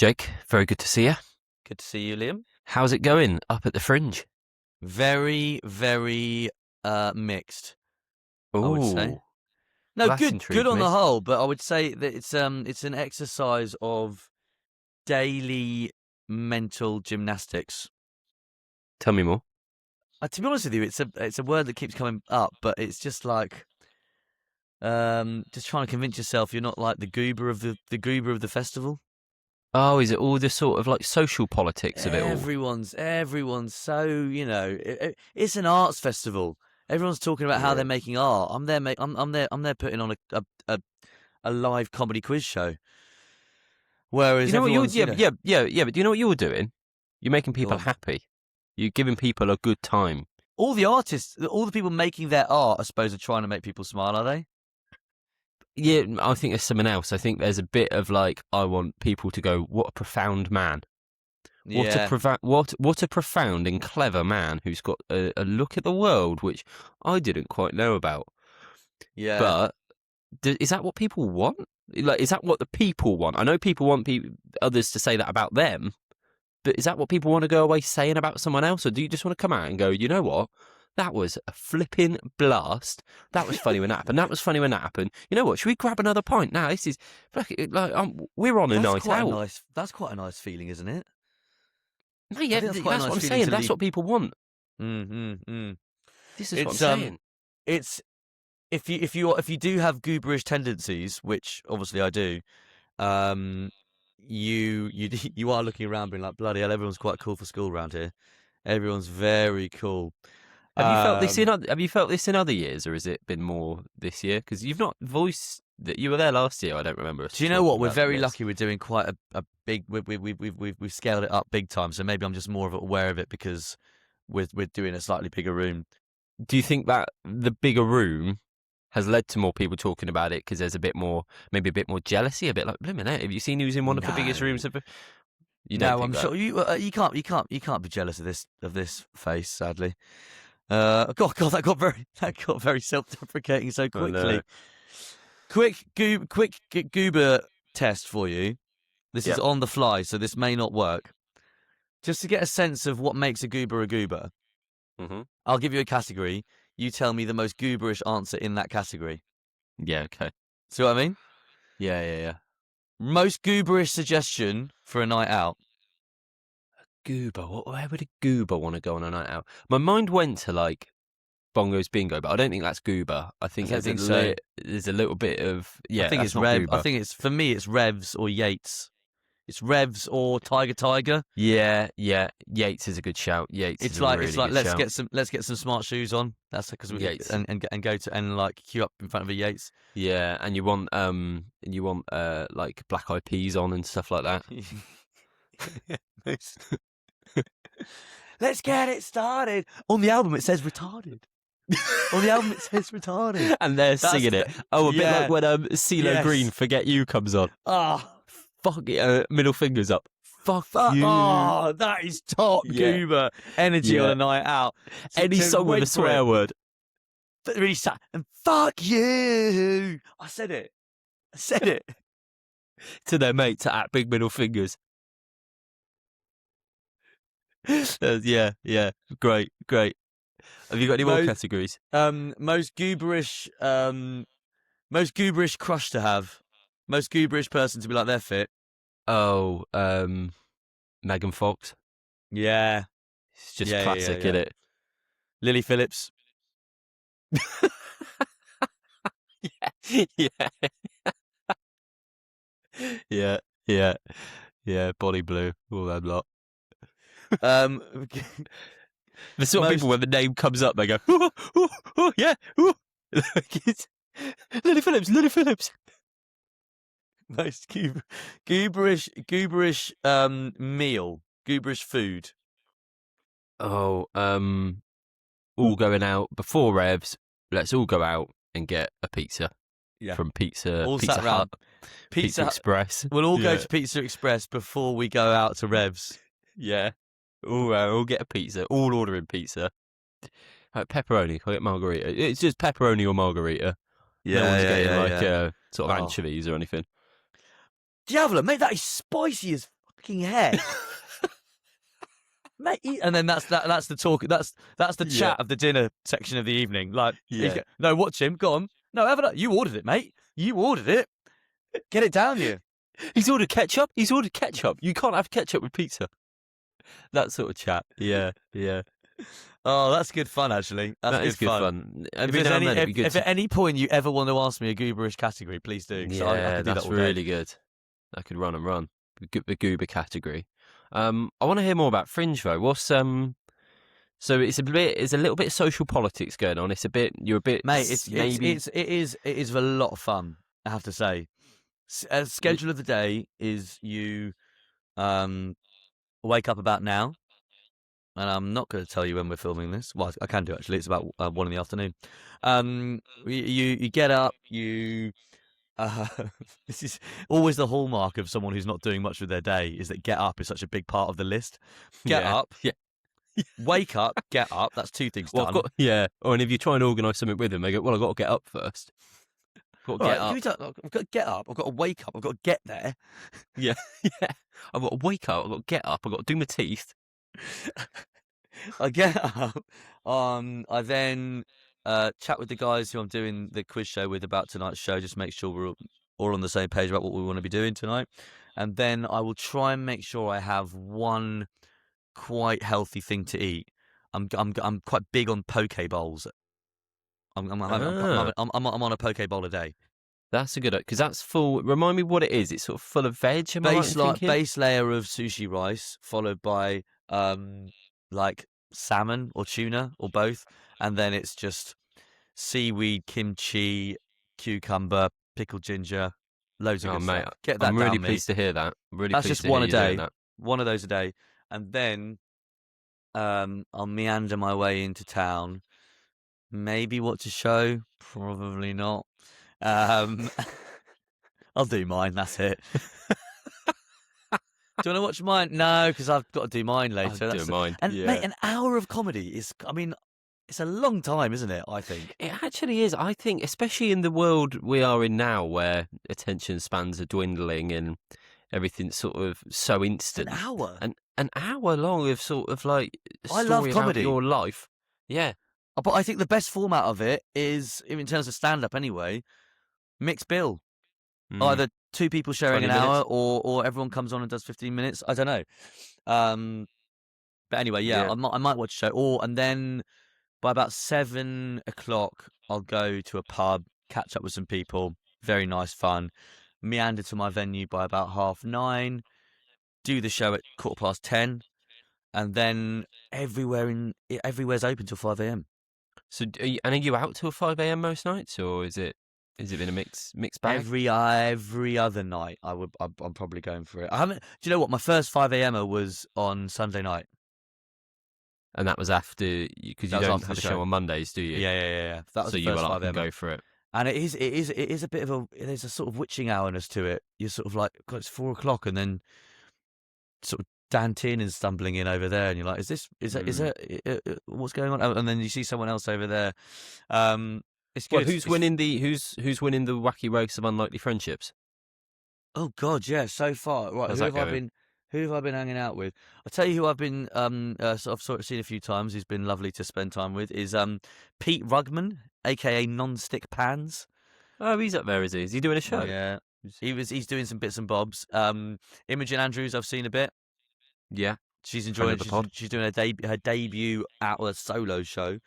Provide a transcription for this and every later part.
Jake, very good to see you. Good to see you, Liam. How's it going up at the Fringe? Very, very mixed, I would say. Ooh, No, that's good intrigued on me. the whole, but I would say that it's an exercise of daily mental gymnastics. Tell me more. To be honest with you, it's a word that keeps coming up, but it's just like just trying to convince yourself you're not like the goober of the festival. Oh, is it all the sort of like social politics of it all? Everyone's so, it's an arts festival. Everyone's talking about how they're making art. I'm there putting on a live comedy quiz show. Whereas You know what everyone's, but do you know what you're doing? You're making people on. happy. You're giving people a good time. All the artists, all the people making their art, I suppose, are trying to make people smile, are they? Yeah, I think there's something else. I think there's a bit of like, I want people to go, what a profound man. Yeah. What a profound and clever man who's got a look at the world which I didn't quite know about. Yeah. But is that what people want? Like, is that what the people want? I know people want others to say that about them, but is that what people want to go away saying about someone else? Or do you just want to come out and go, you know what? That was a flipping blast. That was funny when that happened. That was funny when that happened. You know what? Should we grab another pint? Now, this is we're on a night out. That's quite a nice feeling, isn't it? No, yeah, that's what I'm saying. That's what people want. This is what I'm saying. It's if you do have gooberish tendencies, which obviously I do, you are looking around being like, bloody hell, everyone's quite cool for school around here. Everyone's very cool. Have you felt this in other years, or has it been more this year? Because you've not voiced that you were there last year. I don't remember. Do you know what? We're very lucky. We're doing quite a big. We've scaled it up big time. So maybe I'm just more aware of it because we're doing a slightly bigger room. Do you think that the bigger room has led to more people talking about it because there's maybe a bit more jealousy, a bit like, blimey, have you seen who's in one of the biggest rooms? I'm sure you can't be jealous of this face, sadly. God, that got very self-deprecating so quickly. Quick goober test for you. This is on the fly, so this may not work. Just to get a sense of what makes a goober. Mm-hmm. I'll give you a category. You tell me the most gooberish answer in that category. Yeah, okay. See what I mean? Yeah. Most gooberish suggestion for a night out. Goober. Where would a goober want to go on a night out? My mind went to like Bongo's Bingo, but I don't think that's goober. I think there's a little bit of I think it's Rev. I think it's, for me, it's Revs or Yates. It's Revs or Tiger. Yeah. Yates is a good shout. Yates. Let's get some smart shoes on. That's because we Yates. and go to and like queue up in front of a Yates. Yeah, and you want like Black Eyed Peas on and stuff like that. Let's get it started. On the album it says retarded. And they're singing it. A bit like when CeeLo Green Forget You comes on. Fuck it, middle fingers up. Fuck you. Oh, that is top goober energy on a night out. Any song with a swear word. Really sad. And fuck you. I said it. To their mates at Big Middle Fingers. Yeah. Great. Have you got any more categories? Most gooberish crush to have. Most gooberish person to be like they're fit. Oh, Megan Fox. Yeah. It's just classic, isn't it? Lily Phillips. Yeah. Body Blue, all that lot. The sort of people when the name comes up, they go, yeah, Lily Phillips. Most gooberish meal, gooberish food. Oh, all going out before Revs. Let's all go out and get a pizza. Yeah. From Pizza sat Hut, Pizza Express. We'll all go to Pizza Express before we go out to Revs. Yeah. All get a pizza. All ordering pizza. Pepperoni. Can I get margarita? It's just pepperoni or margarita. No one's getting sort of anchovies or anything. Diavolo, mate, that is spicy as fucking heck. Mate, and then that's the talk. That's the chat of the dinner section of the evening. Like, no, watch him. Go on. No, you ordered it, mate. You ordered it. Get it down here. He's ordered ketchup. You can't have ketchup with pizza. That sort of chat. Yeah. Oh, that's good fun, actually. That is good fun. If at any point you ever want to ask me a gooberish category, please do. Yeah, I could do that's really good. I could run and run. The goober category. I want to hear more about Fringe though. What's So it's a little bit of social politics going on. Mate. It is a lot of fun. I have to say. Schedule of the day is you wake up about now, and I'm not going to tell you when we're filming this. Well, I can do actually. It's about 1 in the afternoon. You get up. This is always the hallmark of someone who's not doing much with their day, is that get up is such a big part of the list. Get up. Yeah. Wake up, get up. That's 2 things done. And if you try and organise something with them, they go, well, I've got to get up first. I've got to get up. I've got to wake up. I've got to get there. Yeah. I've got to wake up. I've got to get up. I've got to do my teeth. I get up. I then chat with the guys who I'm doing the quiz show with about tonight's show. Just make sure we're all on the same page about what we want to be doing tonight. And then I will try and make sure I have one quite healthy thing to eat. I'm quite big on poke bowls. I'm on a poke bowl a day. That's a good, because that's full. Remind me what it is. It's sort of full of veg. Base layer of sushi rice, followed by like salmon or tuna or both, and then it's just seaweed, kimchi, cucumber, pickled ginger, loads of good stuff. Get that. I'm really pleased to hear that. That's just one a day. One of those a day, and then I'll meander my way into town. Maybe watch a show. Probably not. I'll do mine. That's it. Do you want to watch mine? No, because I've got to do mine later. I'll do mine. And mate, an hour of comedy is. I mean, it's a long time, isn't it? I think it actually is. I think, especially in the world we are in now, where attention spans are dwindling and everything's sort of so instant. An hour. An hour long of sort of like. I love comedy. Your life. Yeah. But I think the best format of it is, in terms of stand-up anyway, mixed bill. Either 2 people sharing an hour, or everyone comes on and does 15 minutes. I don't know. But anyway, I might watch a show. And then by about 7 o'clock, I'll go to a pub, catch up with some people. Very nice fun. Meander to my venue by about 9:30. Do the show at 10:15. And then everywhere's open till 5 a.m. So, are you out till 5 a.m. most nights, or is it been a mixed bag? Every other night, I'm probably going for it. I haven't. Do you know what? My first 5 a.m. was on Sunday night, and that was after, because you don't have a show on Mondays, do you? Yeah. That was so the you first were 5 a.m. go for it. And it is a bit of there's a sort of witching hourness to it. You're sort of like, God, it's 4 o'clock, and then sort of Dan Tiernan's stumbling in over there, and you're like, is that what's going on? And then you see someone else over there. It's good. Well, who's winning the wacky race of unlikely friendships? Oh God, yeah. So far, right. Who have I been hanging out with? I'll tell you who I've been sort of seen a few times. Who's been lovely to spend time with is Pete Rugman, aka Non-Stick Pans. Oh, he's up there, is he? Is he doing a show? Yeah, he's doing some bits and bobs. Imogen Andrews, I've seen a bit. Yeah, she's enjoying it. She's doing her debut at a solo show.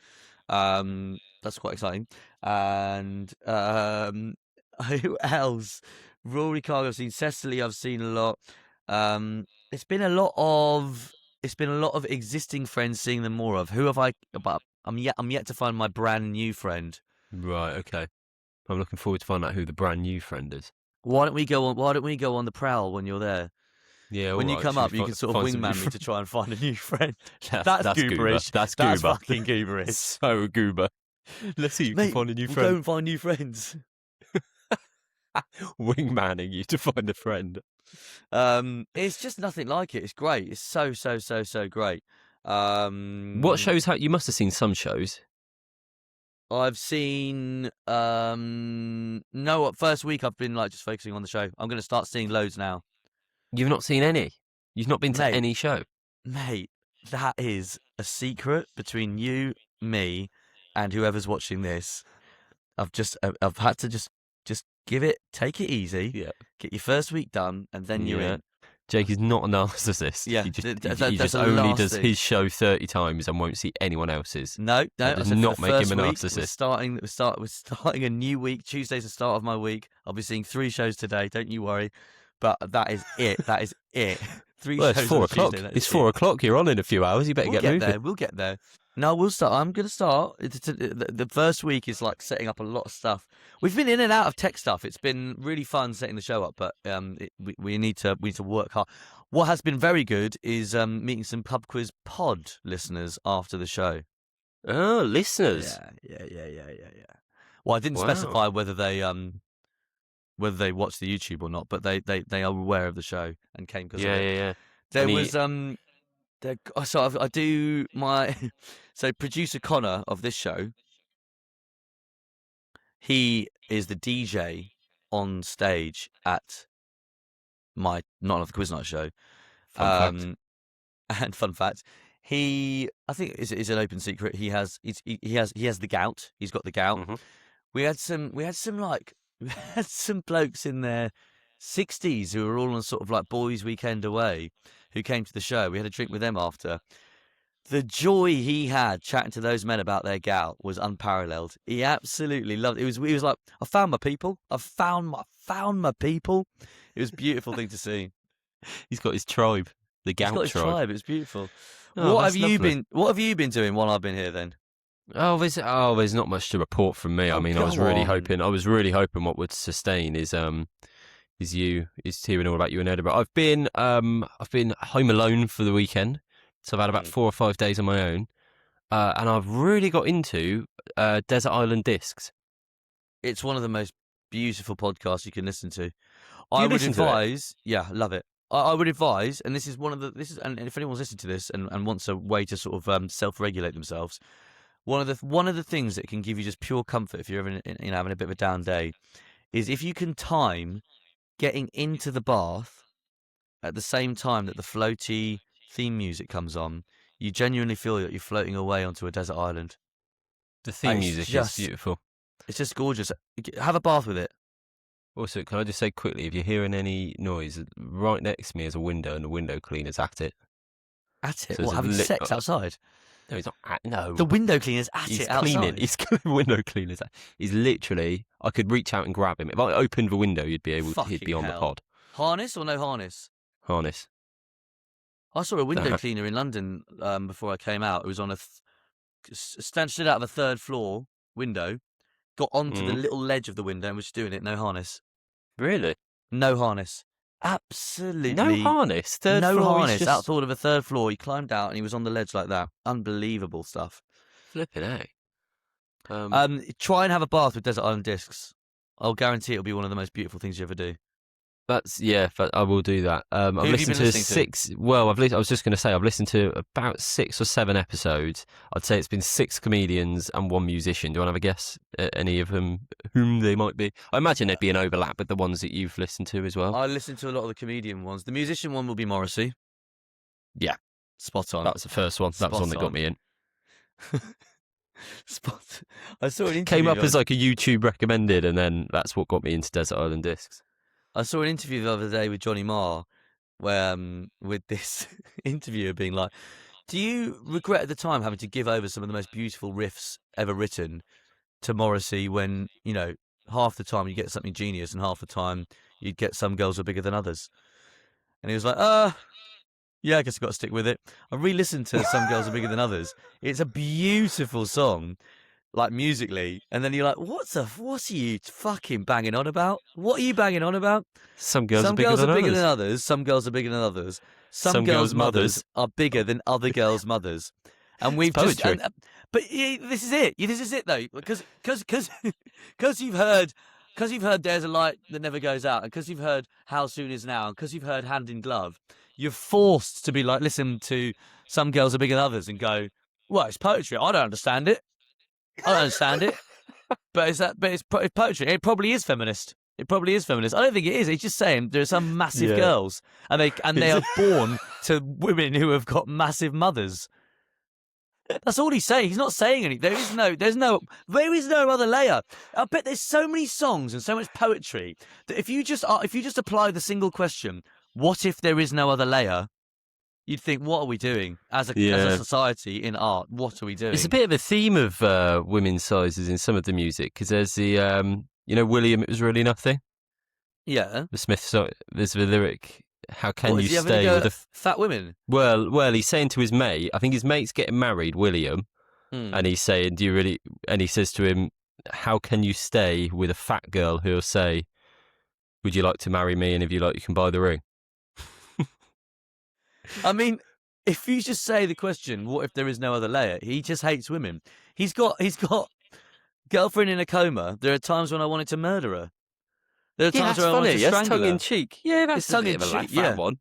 That's quite exciting. And who else? Rory Cargo, I've seen. Cecily, I've seen a lot. It's been a lot of existing friends, seeing them more of. Who have I? But I'm yet to find my brand new friend. Right. Okay. I'm looking forward to find out who the brand new friend is. Why don't we go on the prowl when you're there? Yeah, when you come up, you can sort of wingman me to try and find a new friend. That's gooberish. That's goober. That's fucking gooberish. It's so goober. Let's see if you can find a new friend. Go and find new friends. Wingmanning you to find a friend. It's just nothing like it. It's great. It's so great. What shows? You must have seen some shows. I've seen first week I've been like just focusing on the show. I'm going to start seeing loads now. You've not seen any? You've not been to any show? Mate, that is a secret between you, me, and whoever's watching this. I've had to just take it easy. Yeah. Get your first week done, and then you're in. Jake is not a narcissist. Yeah, he just only does his show 30 times and won't see anyone else's. No, that does not make him a narcissist. We're starting a new week. Tuesday's the start of my week. I'll be seeing 3 shows today. Don't you worry. But that is it. That is it. 3 shows. It's 4 o'clock. It's 4 o'clock. You're on in a few hours. You better get moving. There. We'll get there. No, we'll start. I'm going to start. The first week is like setting up a lot of stuff. We've been in and out of tech stuff. It's been really fun setting the show up, but we need to work hard. What has been very good is meeting some Pub Quiz Pod listeners after the show. Oh, listeners. Yeah. Well, I didn't specify whether they watched the YouTube or not, but they are aware of the show and came because of it. Yeah. There was So I do my so producer Connor of this show. He is the DJ on stage at my Not Another Quiz Night show. Fun fact. And fun fact, I think it's an open secret. He has the gout. He's got the gout. Mm-hmm. We had some blokes in their 60s who were all on sort of like boys' weekend away, who came to the show. We had a drink with them after. The joy he had chatting to those men about their gout was unparalleled. He absolutely loved it. He was like, I found my people. I found my people. It was a beautiful thing to see. He's got his tribe, the gout tribe. It was beautiful. Oh, what have you been doing while I've been here then? There's not much to report from me. I mean, I was really hoping what would sustain is hearing all about you in Edinburgh. I've been home alone for the weekend, so I've had about 4 or 5 days on my own, and I've really got into Desert Island Discs. It's one of the most beautiful podcasts you can listen to. I would advise, yeah, love it. I would advise, and and if anyone's listening to this and wants a way to sort of self-regulate themselves, one of the things that can give you just pure comfort if you're ever having a bit of a down day is if you can time getting into the bath at the same time that the floaty theme music comes on, you genuinely feel that you're floating away onto a desert island. The theme music is beautiful. It's just gorgeous. Have a bath with it. Also, can I just say quickly, if you're hearing any noise, right next to me is a window, and the window cleaner's at it. At it? So what, having sex outside? No, he's not. No, the window cleaner's at it outside. He's window cleaner's. He's literally. I could reach out and grab him. If I opened the window, he'd be on the pod. Harness or no harness? Harness. I saw a window cleaner in London before I came out. It was on stood out of a 3rd floor window, got onto the little ledge of the window and was just doing it. No harness. Really? No harness. Absolutely. No harness? No harness. Outside of a 3rd floor, he climbed out and he was on the ledge like that. Unbelievable stuff. Flipping A. Try and have a bath with Desert Island Discs. I'll guarantee it'll be one of the most beautiful things you ever do. I will do that. I've listened to 6. Well, I was just going to say I've listened to about 6 or 7 episodes. I'd say it's been 6 comedians and 1 musician. Do you want to have a guess at any of them, whom they might be? I imagine there'd be an overlap with the ones that you've listened to as well. I listened to a lot of the comedian ones. The musician one will be Morrissey. Yeah, spot on. That was the first one. That was one that got me in. I saw an interview. Came up as like a YouTube recommended, and then that's what got me into Desert Island Discs. I saw an interview the other day with Johnny Marr, where with this interviewer being like, "Do you regret at the time having to give over some of the most beautiful riffs ever written to Morrissey? When half the time you get something genius, and half the time you'd get Some Girls Are Bigger Than Others." And he was like, yeah, I guess I've got to stick with it. I re-listened to Some Girls Are Bigger Than Others. It's a beautiful song, like musically, and then you're like, what are you fucking banging on about? What are you banging on about? Some girls are bigger than others. Some girls are bigger than others. Some girls' mothers are bigger than other girls' mothers. And we've just, but this is it. This is it though, because you've heard There's a Light That Never Goes Out, and because you've heard How Soon Is Now, and because you've heard Hand in Glove, you're forced to be like, listen to Some Girls Are Bigger Than Others and go, well, it's poetry. I don't understand it. But it's poetry. It probably is feminist. It probably is feminist. I don't think it is. He's just saying there are some massive girls, and they are born to women who have got massive mothers. That's all he's saying. He's not saying anything. There is no other layer. I bet there's so many songs and so much poetry that if you just apply the single question, what if there is no other layer? You'd think, what are we doing as a society in art? What are we doing? It's a bit of a theme of women's sizes in some of the music, because there's the, William, it was really nothing. Yeah. The Smith song, there's the lyric, how can you stay with fat women? Well, he's saying to his mate, I think his mate's getting married, William, and he's saying, do you really, and he says to him, how can you stay with a fat girl who'll say, would you like to marry me? And if you like, you can buy the ring. I mean, if you just say the question, what if there is no other layer? He just hates women. He's got girlfriend in a coma. There are times when I wanted to murder her. There are times where I wanted to strangle her. That's tongue in cheek. Yeah, that's tongue in cheek. Yeah, one.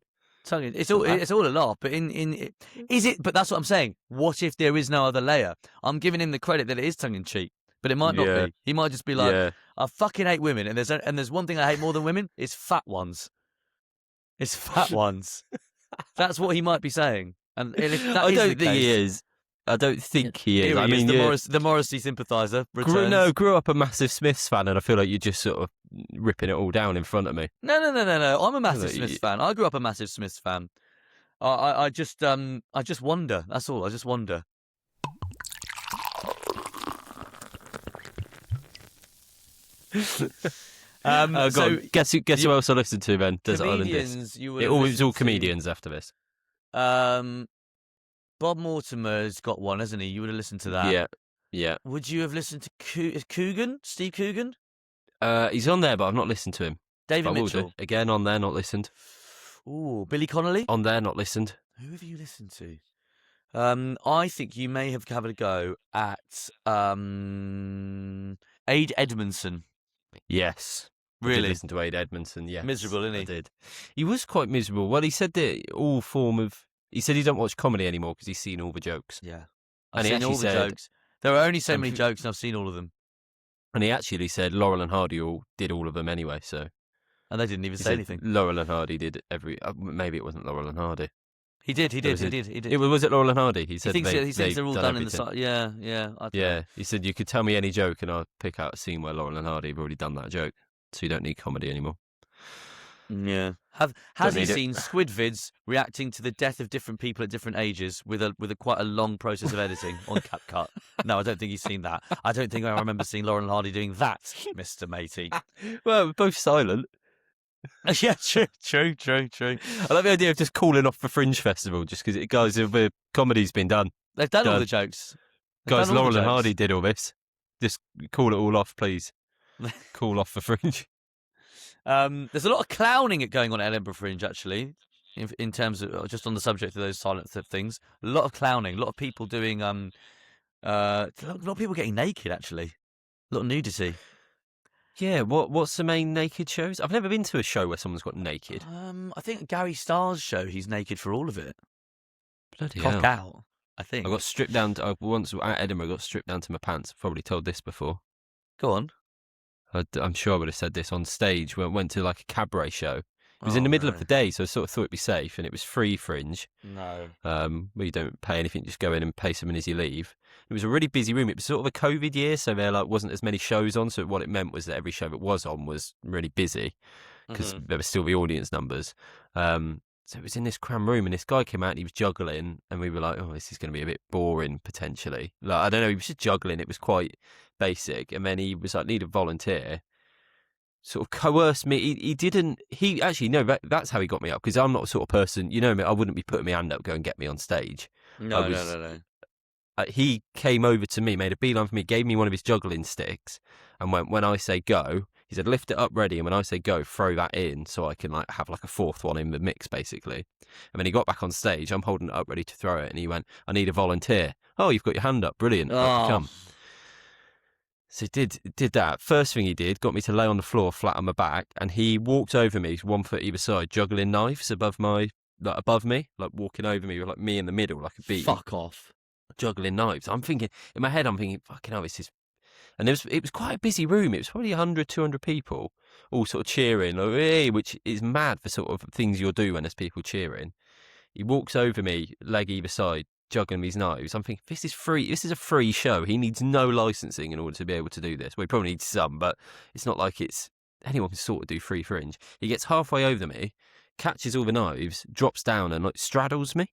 It's all a laugh. But is it? But that's what I'm saying. What if there is no other layer? I'm giving him the credit that it is tongue in cheek, but it might not be. He might just be like, I fucking hate women, and there's one thing I hate more than women. It's fat ones. It's fat ones. That's what he might be saying. And if that I don't think he is. I don't think he is. I mean, the Morrissey sympathiser returns. Grew up a massive Smiths fan, and I feel like you're just sort of ripping it all down in front of me. No. I'm a massive Smiths fan. I grew up a massive Smiths fan. I just wonder. That's all. I just wonder. So guess who else I listened to then? Comedians. It was all comedians after this. Bob Mortimer's got one, hasn't he? You would have listened to that. Yeah. Would you have listened to Coogan? Steve Coogan? He's on there, but I've not listened to him. David Mitchell. Again, on there, not listened. Ooh, Billy Connolly? On there, not listened. Who have you listened to? I think you may have had a go at Ade Edmondson. Yes. Really? I did listen to Ade Edmondson, yes. Miserable, isn't he? I did. He was quite miserable. Well, he said that he said he don't watch comedy anymore because he's seen all the jokes. Yeah. I've seen all the jokes. There are only so many jokes and I've seen all of them. And he actually said Laurel and Hardy did all of them anyway, so. And they didn't even say anything. Laurel and Hardy did maybe it wasn't Laurel and Hardy. He did. Was it Laurel and Hardy? He said he thinks they're all done in the side. Yeah. Yeah. He said you could tell me any joke and I'll pick out a scene where Laurel and Hardy have already done that joke, so you don't need comedy anymore. Yeah. Has he seen squid vids reacting to the death of different people at different ages with a quite a long process of editing on CapCut? No, I don't think he's seen that. I don't think I remember seeing Laurel and Hardy doing that, Mr. Matey. Well, we're both silent. Yeah, true. I like the idea of just calling off the Fringe Festival just because, guys, the comedy's been done. They've done all the jokes. Guys, Laurel and Hardy did all this. Just call it all off, please. Call off the Fringe. There's a lot of clowning going on at Edinburgh Fringe, actually, in terms of just on the subject of those silent things. A lot of clowning, a lot of people doing, a lot of people getting naked, actually. A lot of nudity. Yeah, what's the main naked shows? I've never been to a show where someone's got naked. I think Gary Starr's show, he's naked for all of it. Bloody Cock hell. out, I think. I got stripped down, once at Edinburgh, I got stripped down to my pants. I've probably told this before. Go on. I'm sure I would have said this on stage when I went to like a cabaret show. It was in the middle of the day, so I sort of thought it'd be safe, and it was free Fringe. No. Where you don't pay anything, just go in and pay something as you leave. It was a really busy room. It was sort of a COVID year, so there wasn't as many shows on. So what it meant was that every show that was on was really busy because there were still the audience numbers. So it was in this cram room, and this guy came out and he was juggling, and we were like, oh, this is going to be a bit boring potentially. Like, I don't know, he was just juggling. It was quite basic. And then he was like, need a volunteer. Sort of coerced me. That's how he got me up, because I'm not the sort of person, you know me, I wouldn't be putting my hand up, go and get me on stage. No. He came over to me, made a beeline for me, gave me one of his juggling sticks, and went, when I say go, he said, lift it up ready, and when I say go, throw that in so I can have a fourth one in the mix, basically. And then he got back on stage, I'm holding it up ready to throw it, and he went, I need a volunteer. Oh, you've got your hand up, brilliant. Come. So he did that. First thing he did, got me to lay on the floor flat on my back, and he walked over me, 1 foot either side, juggling knives above me, walking over me with me in the middle, like a beam. Fuck off. Juggling knives. In my head, I'm thinking, fucking hell, this is And it was quite a busy room. It was probably 100, 200 people, all sort of cheering, like, hey, which is mad for sort of things you'll do when there's people cheering. He walks over me, leg either side, juggling his nose. I'm thinking, this is free. This is a free show. He needs no licensing in order to be able to do this. Well, he probably needs some, but it's not like anyone can sort of do free Fringe. He gets halfway over me, catches all the knives, drops down and like straddles me.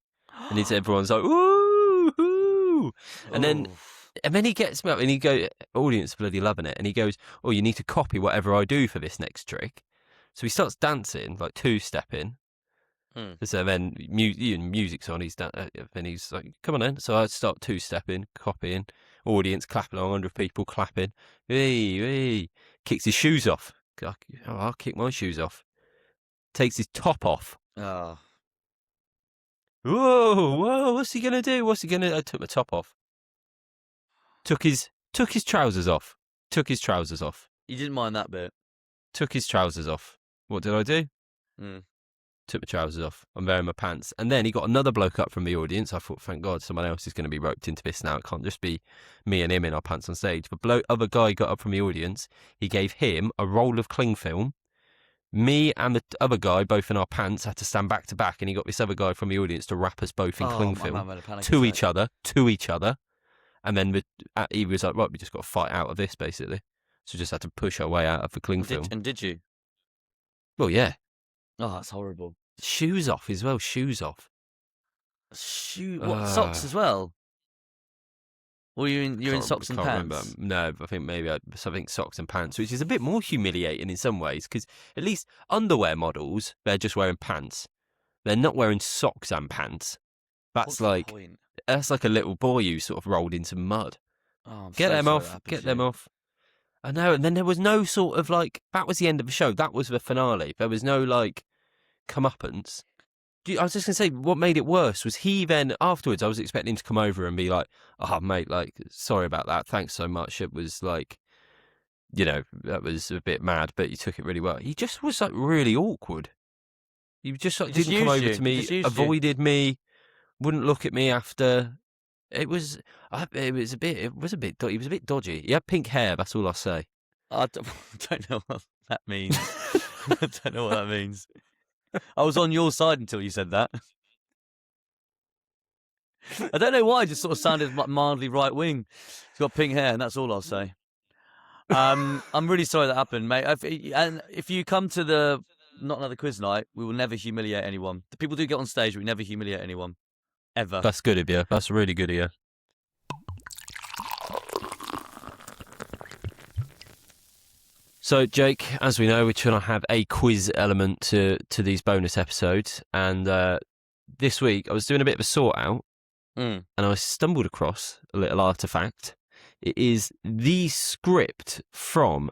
And everyone's like, ooh, ooh. And then he gets me up and he goes, audience bloody loving it. And he goes, oh, you need to copy whatever I do for this next trick. So he starts dancing, like two-stepping. So then music's on, and he's like, come on then. So I start two-stepping, copying, audience clapping, 100 people clapping. Hey. Kicks his shoes off. I'll kick my shoes off. Takes his top off. Oh. Whoa, what's he going to do? I took my top off. Took his trousers off. You didn't mind that bit? Took his trousers off. What did I do? Took my trousers off. I'm wearing my pants. And then he got another bloke up from the audience. I thought, thank God, someone else is going to be roped into this now. It can't just be me and him in our pants on stage. The other guy got up from the audience. He gave him a roll of cling film. Me and the other guy, both in our pants, had to stand back to back, and he got this other guy from the audience to wrap us both in cling film to each other. And then he was like, right, we just got to fight out of this, basically. So we just had to push our way out of the cling film. And did you? Well, yeah. Oh, that's horrible. Shoes off as well, shoes off. What, socks as well? Or you're in socks and pants? No, I think maybe something socks and pants, which is a bit more humiliating in some ways, because at least underwear models, they're just wearing pants. They're not wearing socks and pants. That's like a little boy who sort of rolled into mud. Oh, Get them off. I know, and then there was no sort of like, that was the end of the show. That was the finale. There was no like comeuppance. I was just going to say, what made it worse was he then, afterwards, I was expecting him to come over and be like, oh, mate, like, sorry about that. Thanks so much. It was like, that was a bit mad, but you took it really well. He just was like really awkward. He just like didn't come over to me, avoided me, wouldn't look at me after. He was a bit dodgy. He had pink hair, that's all I'll say. I don't know what that means. I don't know what that means. I was on your side until you said that. I don't know why. It just sort of sounded like mildly right wing. He's got pink hair, and that's all I'll say. I'm really sorry that happened, mate. And if you come to the Not Another Quiz Night, we will never humiliate anyone. The people do get on stage, but we never humiliate anyone. Ever. That's good of you. That's really good of you. So, Jake, as we know, we're trying to have a quiz element to these bonus episodes. And this week, I was doing a bit of a sort out, and I stumbled across a little artifact. It is the script from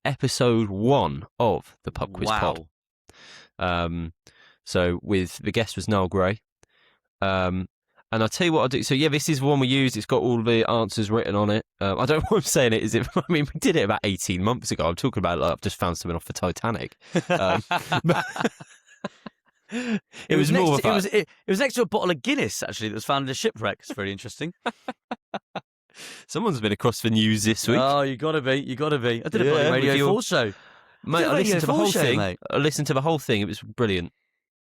episode 1 of the Pub Quiz Pod. So, the guest was Niall Gray. And I'll tell you what I'll do. So, yeah, this is the one we used. It's got all the answers written on it. I don't know what I'm saying it is. I mean, we did it about 18 months ago. I'm talking about, like, I've just found something off the Titanic. It was more of it was next to a bottle of Guinness, actually, that was found in a shipwreck. It's very interesting. Someone's been across the news this week. Oh, you got to be. I did a Radio 4 show. Mate, I listened to the whole thing. Mate. I listened to the whole thing. It was brilliant.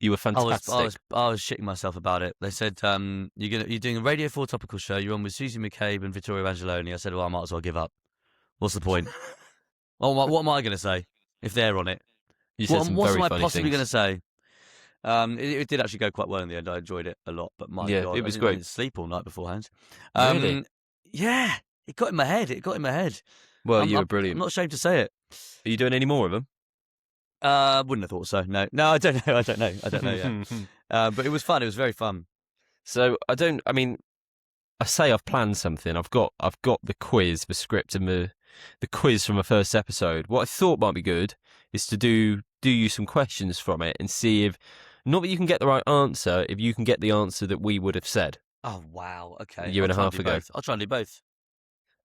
You were fantastic. I was shitting myself about it. They said, you're doing a Radio 4 topical show. You're on with Susie McCabe and Vittorio Angeloni. I said, well, I might as well give up. What's the point? What am I going to say if they're on it? What am I possibly going to say? It did actually go quite well in the end. I enjoyed it a lot. But my God, it was great. I didn't sleep all night beforehand. Really? Yeah, it got in my head. Well, you were brilliant. I'm not ashamed to say it. Are you doing any more of them? Wouldn't have thought so. No, I don't know. Yeah. But it was fun. It was very fun. So I say I've planned something. I've got the quiz, the script, and the quiz from the first episode. What I thought might be good is to do you some questions from it and see if, not that you can get the right answer, if you can get the answer that we would have said. Oh wow! Okay, a year and a half ago. I'll try and do both.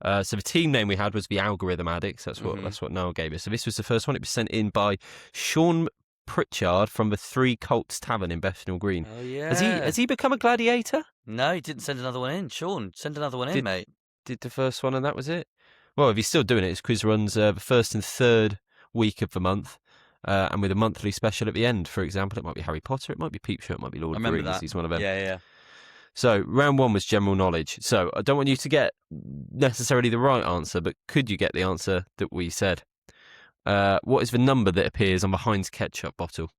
So the team name we had was the Algorithm Addicts. That's what Noel gave us. So this was the first one. It was sent in by Sean Pritchard from the Three Colts Tavern in Bethnal Green. Oh yeah. Has he become a gladiator? No, he didn't send another one in. Sean, send another one in, mate. Did the first one and that was it? Well, if you're still doing it, his quiz runs the first and third week of the month, and with a monthly special at the end. For example, it might be Harry Potter, it might be Peep Show, it might be Lord of the Rings. That. He's one of them. Yeah. So round 1 was general knowledge. So I don't want you to get necessarily the right answer, but could you get the answer that we said? What is the number that appears on the Heinz ketchup bottle?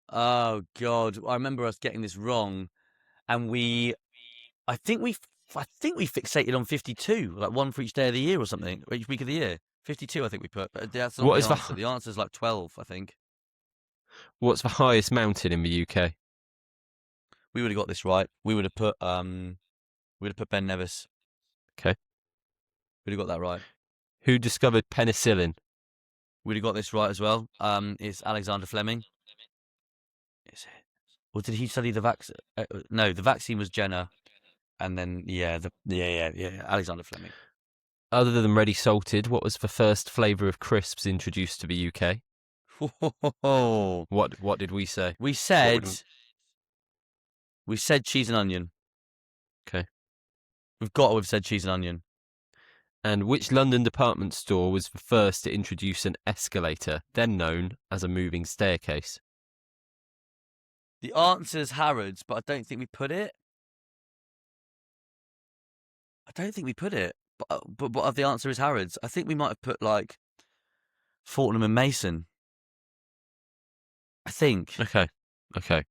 Oh God, I remember us getting this wrong, and I think we fixated on 52, like one for each day of the year or something, or each week of the year. 52, I think we put. But that's not the answer. The answer's like 12, I think. What's the highest mountain in the UK? We would have got this right. We would have put Ben Nevis. Okay. We'd have got that right. Who discovered penicillin? We'd have got this right as well. It's Alexander Fleming. Is it? Or did he study the vaccine? No, the vaccine was Jenner. And then, Alexander Fleming. Other than ready salted, what was the first flavour of crisps introduced to the UK? What did we say? We said cheese and onion. Okay. We've said cheese and onion. And which London department store was the first to introduce an escalator, then known as a moving staircase? The answer's Harrods, but I don't think we put it. But the answer is Harrods. I think we might have put like Fortnum and Mason. I think. Okay.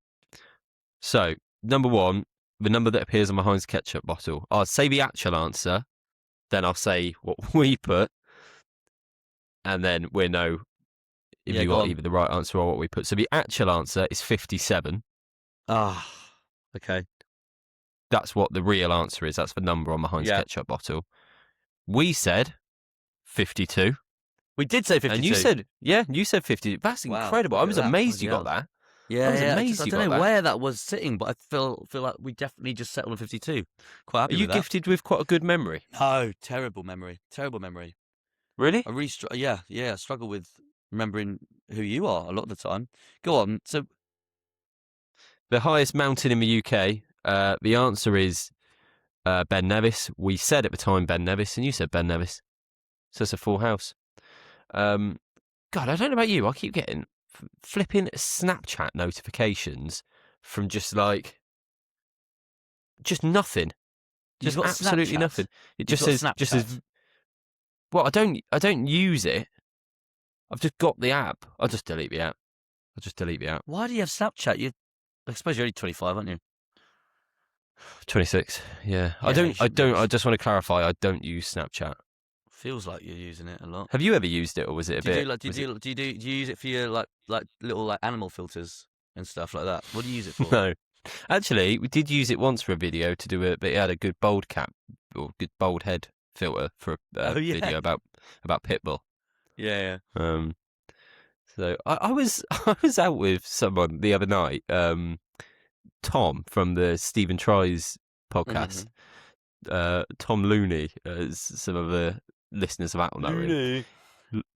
So, number 1, the number that appears on my Heinz ketchup bottle. I'll say the actual answer, then I'll say what we put, and then we'll know if you got either the right answer or what we put. So the actual answer is 57. Okay. That's what the real answer is. That's the number on the Heinz ketchup bottle. We said 52. We did say 52. And you said 50. That's incredible. I was amazed you got that. Yeah, I don't know where that was sitting, but I feel like we definitely just settled on 52. Quite happy with that. Are you gifted with quite a good memory? No, terrible memory. Really? I struggle with remembering who you are a lot of the time. Go on. So, the highest mountain in the UK, the answer is Ben Nevis. We said at the time Ben Nevis, and you said Ben Nevis. So it's a full house. God, I don't know about you. I keep getting flipping Snapchat notifications from just nothing. Just absolutely nothing. It just says. Well, I don't use it. I've just got the app. I'll just delete the app. Why do you have Snapchat? I suppose you're only 25, aren't you? 26. Yeah. I don't. I just want to clarify. I don't use Snapchat. Feels like you're using it a lot. Have you ever used it, or was it a bit? Do you use it for your like little animal filters and stuff like that? What do you use it for? No, actually, we did use it once for a video to do but it had a good bold cap or good bold head filter for a video about Pitbull. Yeah. So I was out with someone the other night, Tom from the Stephen Tries podcast. Tom Looney, as some of the listeners of Apple know him.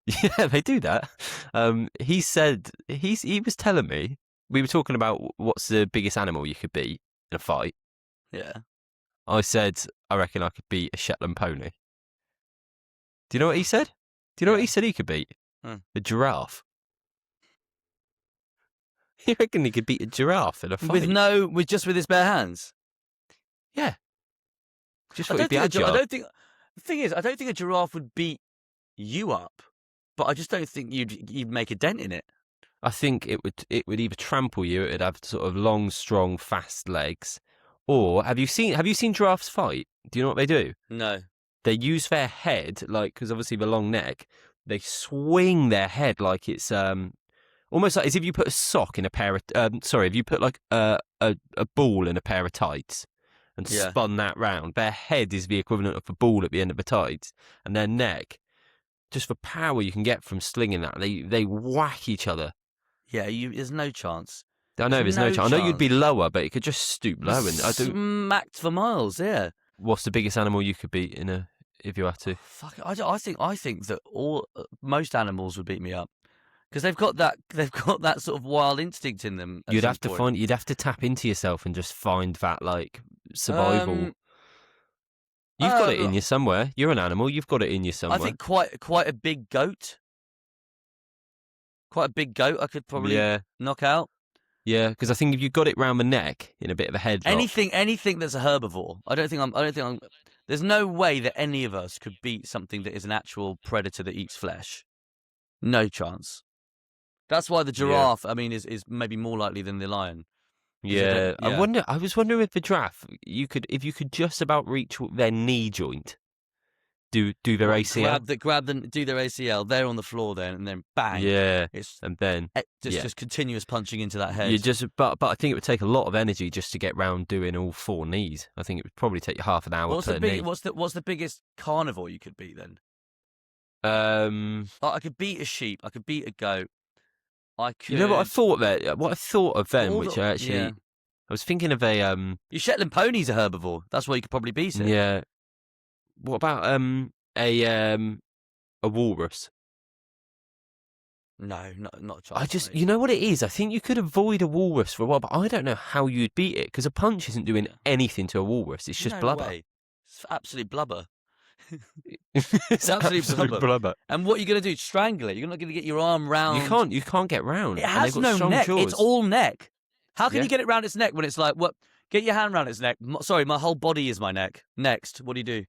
Yeah, they do that. He said he was telling me, we were talking about what's the biggest animal you could beat in a fight. Yeah. I said I reckon I could beat a Shetland pony. Do you know what he said? What he said he could beat? A giraffe. You reckon he could beat a giraffe in a fight? With his bare hands? Yeah. Just I don't think a giraffe would beat you up, but I just don't think you'd make a dent in it. I think it would either trample you, it would have sort of long, strong, fast legs, or have you seen giraffes fight? Do you know what they do? No. They use their head, because obviously the long neck, they swing their head like it's almost like as if you put a sock in a pair of if you put like a ball in a pair of tights and spun that round. Their head is the equivalent of a ball at the end of the tights, and their neck, just the power you can get from slinging that, they whack each other. Yeah, there's no chance. I know there's no chance. I know you'd be lower, but it could just stoop low and smacked for miles. Yeah. What's the biggest animal you could beat if you had to? Fuck it. I think that most animals would beat me up. Because they've got that sort of wild instinct in them. You'd have to tap into yourself and just find that like survival. You've got it in you somewhere. You're an animal. You've got it in you somewhere. I think quite a big goat. Quite a big goat. I could probably knock out. Yeah, because I think if you got it round the neck in a bit of a headlock. Anything that's a herbivore. I don't think I'm. There's no way that any of us could beat something that is an actual predator that eats flesh. No chance. That's why the giraffe, I mean, is maybe more likely than the lion. Yeah. I was wondering with the giraffe, if you could just about reach their knee joint, do their ACL, do their ACL. They're on the floor then, and then bang. Yeah, it's and then just continuous punching into that head. But I think it would take a lot of energy just to get round doing all four knees. I think it would probably take you half an hour per knee. What's the biggest carnivore you could beat then? I could beat a sheep. I could beat a goat. I could. You know what I thought there? What I thought of them, I was thinking of a Your Shetland pony's a herbivore. That's why you could probably beat it. Yeah. What about a walrus? No, not a chance. You know what it is? I think you could avoid a walrus for a while, but I don't know how you'd beat it because a punch isn't doing anything to a walrus. It's just blubber. Way. It's absolute blubber. It's absolute blubber. And what are you going to do? Strangle it? You're not going to get your arm round. You can't get round. It has no neck. Jaws. It's all neck. How can you get it round its neck when it's like, what? Get your hand round its neck. Sorry, my whole body is my neck. Next, what do you do?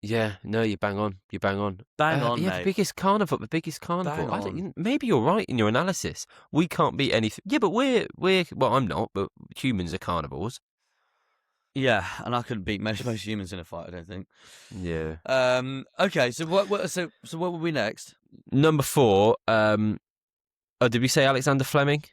Yeah, no, you bang on. Bang on, yeah, mate. The biggest carnivore. Maybe you're right in your analysis. We can't beat anything. Yeah, but we're well, I'm not, but humans are carnivores. Yeah, and I couldn't beat most humans in a fight, I don't think. Yeah. Okay, so what will be next? Number 4, did we say Alexander Fleming?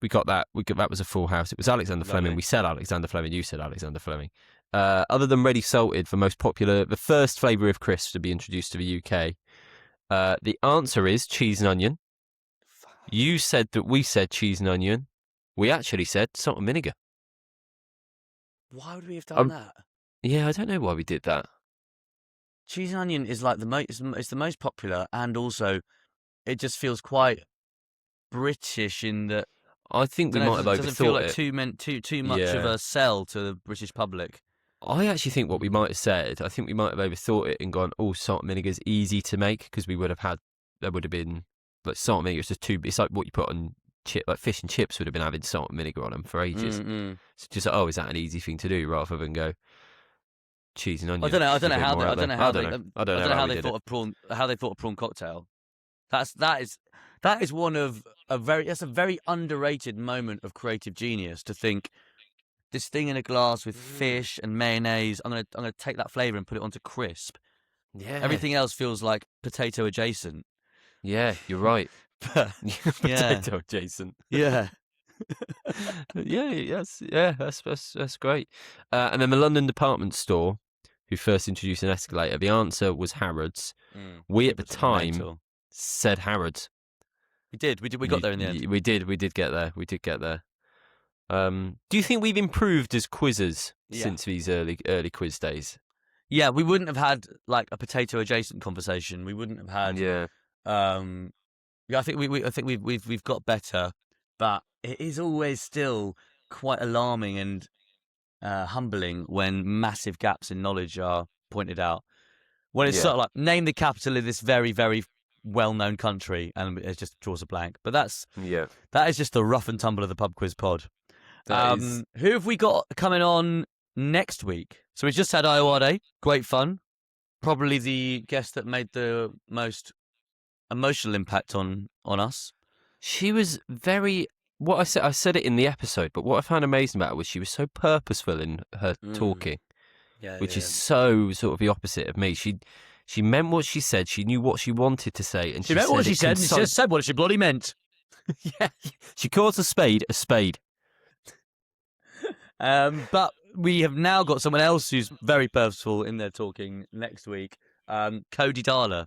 We got that. That was a full house. It was Alexander Fleming. We said Alexander Fleming. You said Alexander Fleming. Other than ready salted, the first flavour of crisps to be introduced to the UK. The answer is cheese and onion. You said that we said cheese and onion. We actually said salt and vinegar. Why would we have done that? Yeah, I don't know why we did that. Cheese and onion is like it's the most popular, and also it just feels quite British in that. I think we might have overthought it. Doesn't feel like too much of a sell to the British public. I actually think what we might have said, I think we might have overthought it and gone, salt and vinegar is easy to make because there would have been like salt and vinegar. It's like what you put on like fish and chips would have been having salt and vinegar on them for ages. So just is that an easy thing to do rather than go cheese and onion? I don't know how they thought of prawn cocktail. That is that's a very underrated moment of creative genius to think this thing in a glass with fish and mayonnaise. I'm gonna take that flavour and put it onto crisp. Yeah. Everything else feels like potato adjacent. Yeah, you're right. Potato adjacent. Yeah. That's great. And then the London department store, who first introduced an escalator, the answer was Harrods. We at the time said Harrods. We did. We got there in the end. We did get there. Do you think we've improved as quizzers since these early quiz days? Yeah, we wouldn't have had like a potato adjacent conversation. We wouldn't have had. Yeah. I think we've got better, but it is always still quite alarming and humbling when massive gaps in knowledge are pointed out. When it's sort of like name the capital of this very, very well-known country, and it just draws a blank. But that is just the rough and tumble of the pub quiz pod. Who have we got coming on next week? So we just had Iowade, great fun. Probably the guest that made the most emotional impact on us. She was very. What I said it in the episode, but what I found amazing about her was she was so purposeful in her talking, which is so sort of the opposite of me. She meant what she said. She knew what she wanted to say, and she meant what she said. She just said what she bloody meant. Yeah, she calls a spade a spade. But we have now got someone else who's very purposeful in their talking next week. Cody Darla.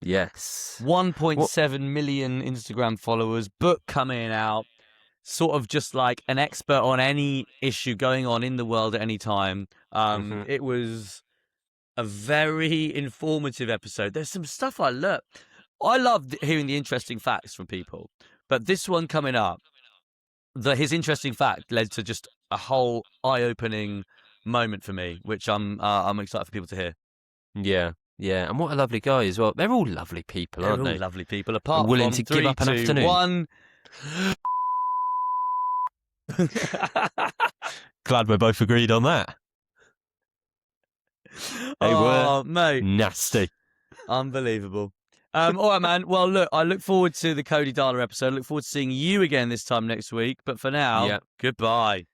Yes. 1.7 million Instagram followers, book coming out, sort of just like an expert on any issue going on in the world at any time. It was a very informative episode. There's some stuff I learned. I love hearing the interesting facts from people, but this one coming up, his interesting fact led to just a whole eye-opening moment for me, which I'm excited for people to hear. Yeah, yeah, and what a lovely guy as well. They're all lovely people, aren't they? Lovely people, apart willing from to give up an 3, 2, afternoon. 1. Glad we're both agreed on that. They were mate, nasty. Unbelievable. All right, man. Well, look, I look forward to the Cody Darla episode. I look forward to seeing you again this time next week. But for now, goodbye.